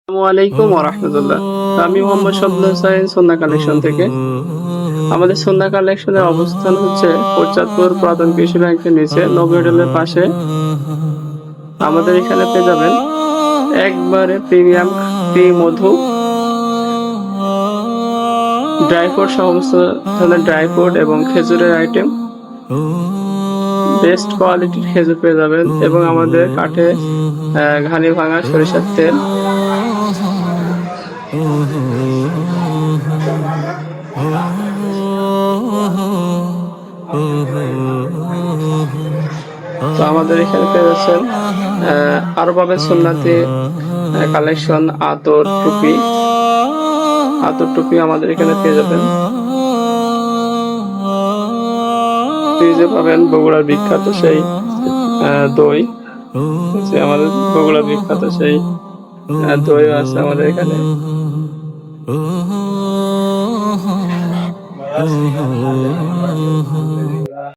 আসসালামু আলাইকুম ওয়া রাহমাতুল্লাহ। আমি মোহাম্মদ শবনম হোসাইন সন্ধ্যা কালেকশন থেকে। আমাদের সন্ধ্যা কালেকশনের অবস্থান হচ্ছে কোটচাঁদপুর পুরাতন কৃষি ব্যাংকের নিচে নবী হোটেলের পাশে। আমাদের এখানে পেয়ে যাবেন একবারে প্রিমিয়াম ক্রিম মধু, ড্রাই ফ্রুট সমস্ত ধরনের ড্রাই ফ্রুট এবং খেজুরের আইটেম। বেস্ট কোয়ালিটির খেজুর পেয়ে যাবেন এবং আমাদের কাঠে ঘানি ভাঙা সরিষার তেল। তো আমাদের এখানে পেয়ে যাচ্ছেন আরো পাবেন সুন্নাতি কালেকশন, আতর টুপি আমাদের এখানে পেয়ে যাবেন। ফ্রিজে পাবেন বগুড়ার বিখ্যাত সেই দই, যে আমাদের বগুড়ার বিখ্যাত সেই দই আছে আমাদের এখানে।